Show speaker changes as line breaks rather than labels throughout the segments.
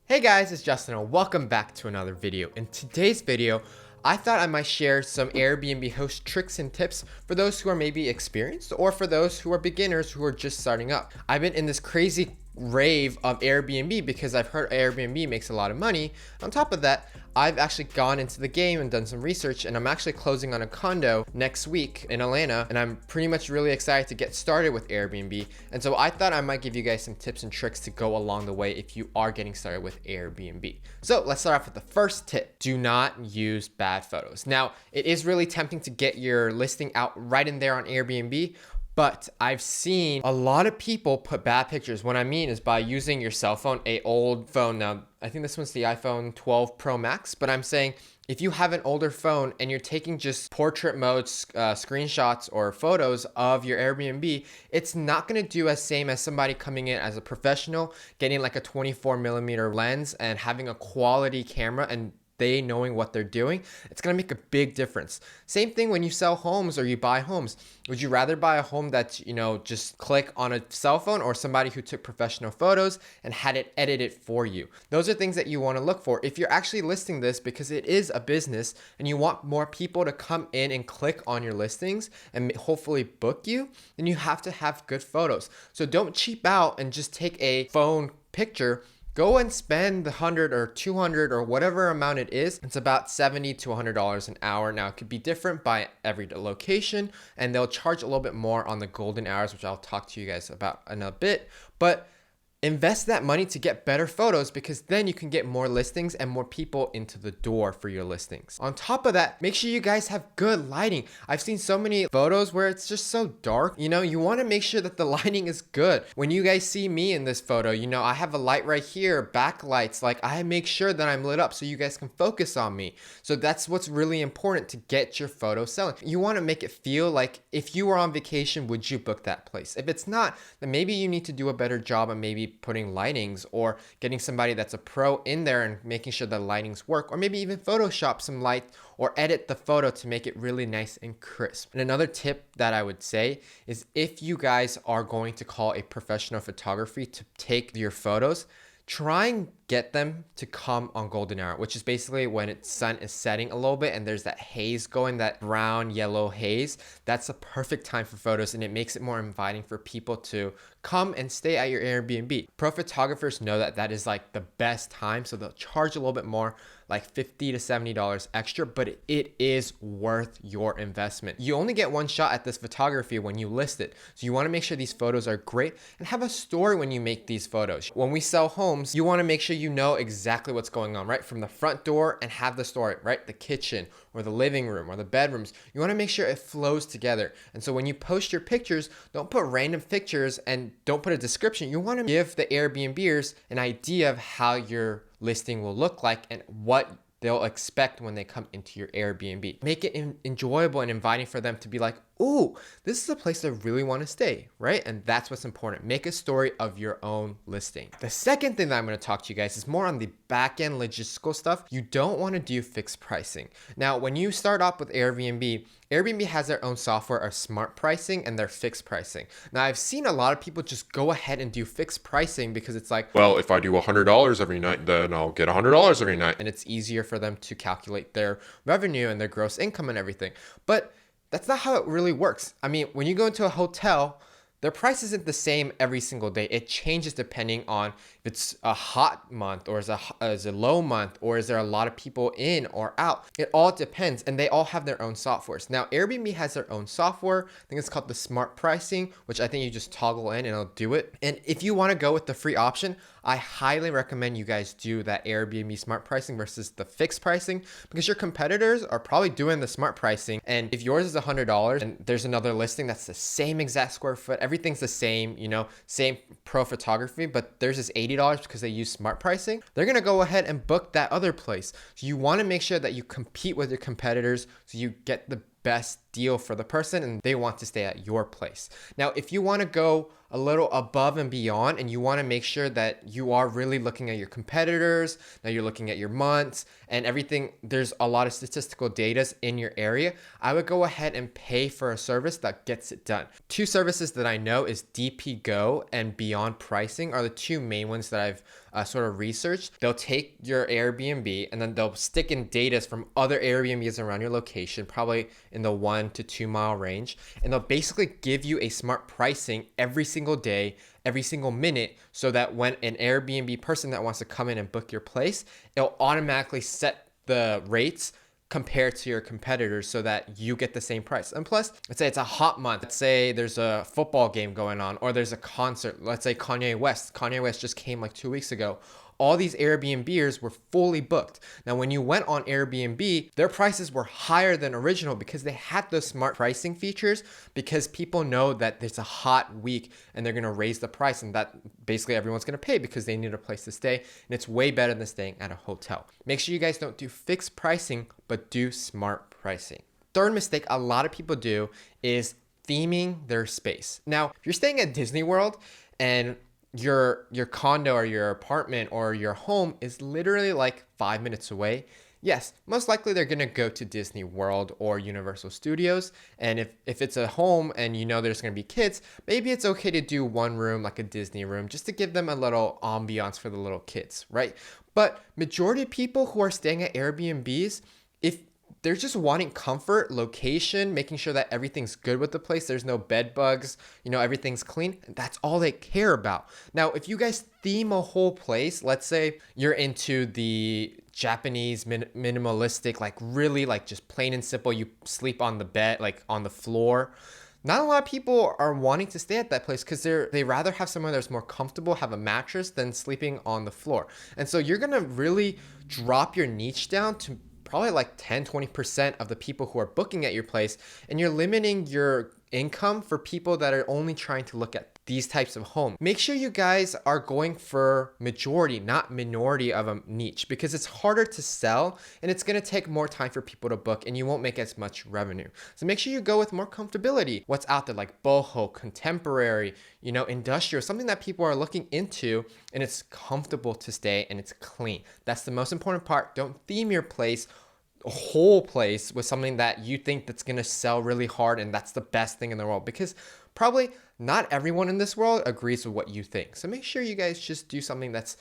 Hey guys, it's Justin and welcome back to another video. In today's video, I thought I might share some Airbnb host tricks and tips for those who are maybe experienced or for those who are beginners who are just starting up. I've been in this crazy rave of Airbnb because I've heard Airbnb makes a lot of money. On top of that, I've actually gone into the game and done some research, and I'm actually closing on a condo next week in Atlanta, and I'm pretty much really excited to get started with Airbnb. And so I thought I might give you guys some tips and tricks to go along the way if you are getting started with Airbnb. So let's start off with the first tip. Do not use bad photos. Now, it is really tempting to get your listing out right in there on Airbnb, but I've seen a lot of people put bad pictures. What I mean is by using your cell phone, a old phone. Now, I think this one's the iPhone 12 Pro Max, but I'm saying if you have an older phone and you're taking just portrait mode screenshots or photos of your Airbnb, it's not gonna do as same as somebody coming in as a professional, getting like a 24mm lens and having a quality camera and they knowing what they're doing. It's gonna make a big difference. Same thing when you sell homes or you buy homes. Would you rather buy a home that's, just click on a cell phone, or somebody who took professional photos and had it edited for you? Those are things that you wanna look for. If you're actually listing this because it is a business and you want more people to come in and click on your listings and hopefully book you, then you have to have good photos. So don't cheap out and just take a phone picture. Go and spend the $100 or $200 or whatever amount it is. It's about $70 to $100 an hour. Now, it could be different by every location, and they'll charge a little bit more on the golden hours, which I'll talk to you guys about in a bit. But invest that money to get better photos, because then you can get more listings and more people into the door for your listings. On top of that, make sure you guys have good lighting. I've seen so many photos where it's just so dark. You want to make sure that the lighting is good. When you guys see me in this photo, I have a light right here, backlights. Like, I make sure that I'm lit up so you guys can focus on me. So that's what's really important to get your photo selling. You want to make it feel like if you were on vacation, would you book that place? If it's not, then maybe you need to do a better job and maybe putting lightings or getting somebody that's a pro in there and making sure the lightings work, or maybe even Photoshop some light or edit the photo to make it really nice and crisp. And another tip that I would say is if you guys are going to call a professional photography to take your photos, try and get them to come on golden hour, which is basically when the sun is setting a little bit and there's that haze going, that brown yellow haze. That's a perfect time for photos, and it makes it more inviting for people to come and stay at your Airbnb. Pro photographers know that that is like the best time, so they'll charge a little bit more, like $50 to $70 extra, but it is worth your investment. You only get one shot at this photography when you list it. So you want to make sure these photos are great and have a story when you make these photos. When we sell homes, you want to make sure you know exactly what's going on, right? From the front door, and have the story, right? The kitchen or the living room or the bedrooms. You want to make sure it flows together. And so when you post your pictures, don't put random pictures and don't put a description. You want to give the Airbnbers an idea of how your listing will look like and what they'll expect when they come into your Airbnb. Make it enjoyable and inviting for them to be like, ooh, this is a place I really want to stay, right? And that's what's important. Make a story of your own listing. The second thing that I'm going to talk to you guys is more on the back end logistical stuff. You don't want to do fixed pricing. Now, when you start off with Airbnb, Airbnb has their own software of smart pricing and their fixed pricing. Now, I've seen a lot of people just go ahead and do fixed pricing because it's like,
well, if I do $100 every night, then I'll get $100 every night.
And it's easier for them to calculate their revenue and their gross income and everything. But that's not how it really works. I mean, when you go into a hotel, their price isn't the same every single day. It changes depending on if it's a hot month or is a low month, or is there a lot of people in or out. It all depends, and they all have their own softwares. Now, Airbnb has their own software. I think it's called the smart pricing, which I think you just toggle in and it'll do it. And if you want to go with the free option, I highly recommend you guys do that Airbnb smart pricing versus the fixed pricing, because your competitors are probably doing the smart pricing. And if yours is $100 and there's another listing that's the same exact square foot, everything's the same, same pro photography, but theirs is $80 because they use smart pricing, they're going to go ahead and book that other place. So you want to make sure that you compete with your competitors so you get the best deal for the person and they want to stay at your place. Now, if you want to go a little above and beyond and you want to make sure that you are really looking at your competitors, now you're looking at your months and everything, there's a lot of statistical data in your area, I would go ahead and pay for a service that gets it done. Two services that I know is DP Go and Beyond Pricing are the two main ones that I've sort of researched. They'll take your Airbnb and then they'll stick in data from other Airbnbs around your location, probably in the 1 to 2 mile range. And they'll basically give you a smart pricing every single day, every single minute, so that when an Airbnb person that wants to come in and book your place, it'll automatically set the rates compared to your competitors so that you get the same price. And plus, let's say it's a hot month. Let's say there's a football game going on or there's a concert. Let's say Kanye West. Kanye West just came like 2 weeks ago. All these Airbnbers were fully booked. Now, when you went on Airbnb, their prices were higher than original because they had those smart pricing features because people know that it's a hot week and they're going to raise the price and that basically everyone's going to pay because they need a place to stay. And it's way better than staying at a hotel. Make sure you guys don't do fixed pricing, but do smart pricing. Third mistake a lot of people do is theming their space. Now, if you're staying at Disney World and your condo or your apartment or your home is literally like 5 minutes away, yes, most likely they're going to go to Disney World or Universal Studios. And if it's a home and you know there's going to be kids, maybe it's okay to do one room like a Disney room just to give them a little ambiance for the little kids, right? But majority of people who are staying at Airbnbs, if they're just wanting comfort, location, making sure that everything's good with the place. There's no bed bugs, everything's clean. That's all they care about. Now, if you guys theme a whole place, let's say you're into the Japanese minimalistic, like really like just plain and simple, you sleep on the bed, like on the floor. Not a lot of people are wanting to stay at that place because they rather have somewhere that's more comfortable, have a mattress than sleeping on the floor. And so you're going to really drop your niche down to probably like 10, 20% of the people who are booking at your place, and you're limiting your income for people that are only trying to look at these types of homes. Make sure you guys are going for majority, not minority of a niche, because it's harder to sell and it's going to take more time for people to book and you won't make as much revenue. So make sure you go with more comfortability. What's out there like boho, contemporary, industrial, something that people are looking into and it's comfortable to stay and it's clean. That's the most important part. Don't theme your place, a whole place, with something that you think that's going to sell really hard and that's the best thing in the world, because probably not everyone in this world agrees with what you think. So make sure you guys just do something that's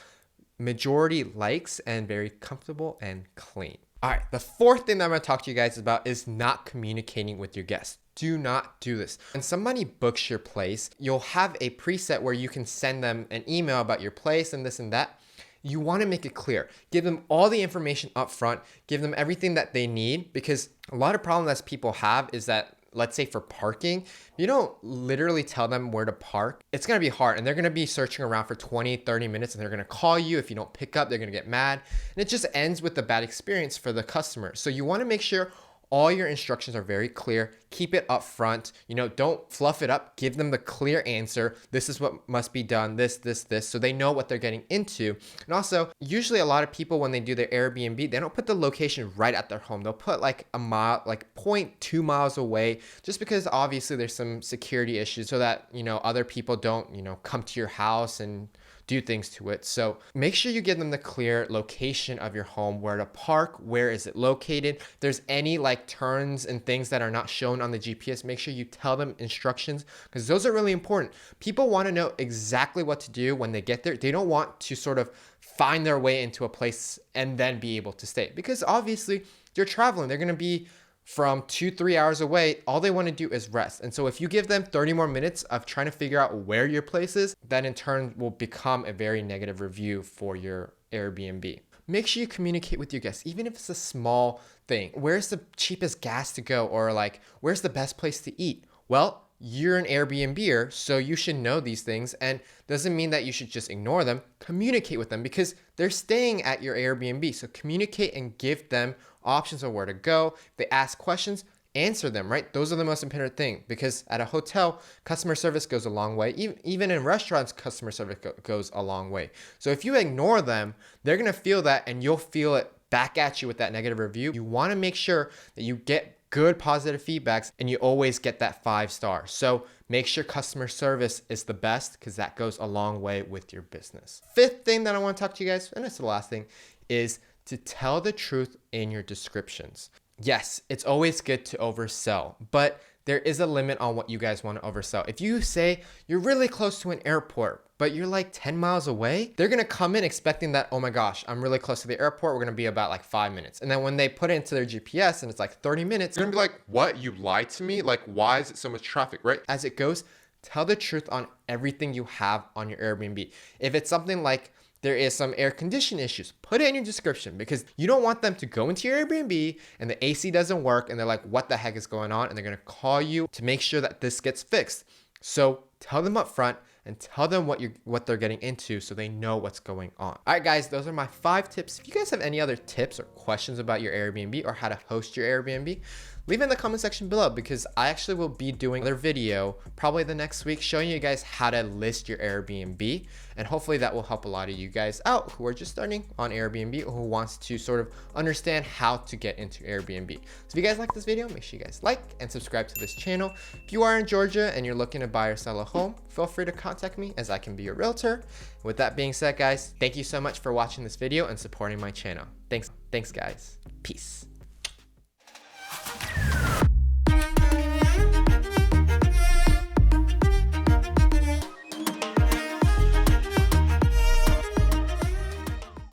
majority likes and very comfortable and clean. All right, the fourth thing that I'm going to talk to you guys about is not communicating with your guests. Do not do this. When somebody books your place, you'll have a preset where you can send them an email about your place and this and that. You want to make it clear. Give them all the information up front. Give them everything that they need, because a lot of problems that people have is that, let's say for parking, you don't literally tell them where to park. It's going to be hard and they're going to be searching around for 20, 30 minutes and they're going to call you. If you don't pick up, they're going to get mad. And it just ends with a bad experience for the customer. So you want to make sure all your instructions are very clear. Keep it up front. Don't fluff it up. Give them the clear answer. This is what must be done. This, so they know what they're getting into. And also, usually a lot of people, when they do their Airbnb, they don't put the location right at their home. They'll put like a mile, like 0.2 miles away, just because obviously there's some security issues so that, other people don't, come to your house and do things to it. So make sure you give them the clear location of your home, where to park, where is it located. If there's any like turns and things that are not shown on the GPS, make sure you tell them instructions, because those are really important. People want to know exactly what to do when they get there. They don't want to sort of find their way into a place and then be able to stay, because obviously they're traveling. They're going to be from 2-3 hours away. All they want to do is rest. And so if you give them 30 more minutes of trying to figure out where your place is, that in turn will become a very negative review for your Airbnb. Make sure you communicate with your guests, even if it's a small thing. Where's the cheapest gas to go? Or like, where's the best place to eat? Well, you're an Airbnber, so you should know these things, and doesn't mean that you should just ignore them. Communicate with them, because they're staying at your Airbnb. So communicate and give them options of where to go. If they ask questions, answer them, right? Those are the most important thing, because at a hotel, customer service goes a long way. Even in restaurants, customer service goes a long way. So if you ignore them, they're going to feel that, and you'll feel it back at you with that negative review. You want to make sure that you get good positive feedbacks, and you always get that 5 stars. So make sure customer service is the best, because that goes a long way with your business. Fifth thing that I want to talk to you guys, and it's the last thing, is to tell the truth in your descriptions. Yes, it's always good to oversell, but there is a limit on what you guys want to oversell. If you say you're really close to an airport, but you're like 10 miles away, they're gonna come in expecting that, oh my gosh, I'm really close to the airport, we're gonna be about like 5 minutes. And then when they put it into their GPS and it's like 30 minutes,
You're gonna be like, what? You lied to me? Like, why is it so much traffic, right?
as it goes, tell the truth on everything you have on your Airbnb. If it's something like there is some air condition issues, put it in your description, because you don't want them to go into your Airbnb and the AC doesn't work and they're like, what the heck is going on? And they're gonna call you to make sure that this gets fixed. So tell them up front and tell them what they're getting into, so they know what's going on. All right, guys, those are my 5 tips. If you guys have any other tips or questions about your Airbnb or how to host your Airbnb, leave it in the comment section below, because I actually will be doing another video probably the next week showing you guys how to list your Airbnb, and hopefully that will help a lot of you guys out who are just starting on Airbnb or who wants to sort of understand how to get into Airbnb. So if you guys like this video, make sure you guys like and subscribe to this channel. If you are in Georgia and you're looking to buy or sell a home, feel free to contact me, as I can be your realtor. With that being said, guys, thank you so much for watching this video and supporting my channel. Thanks guys. Peace.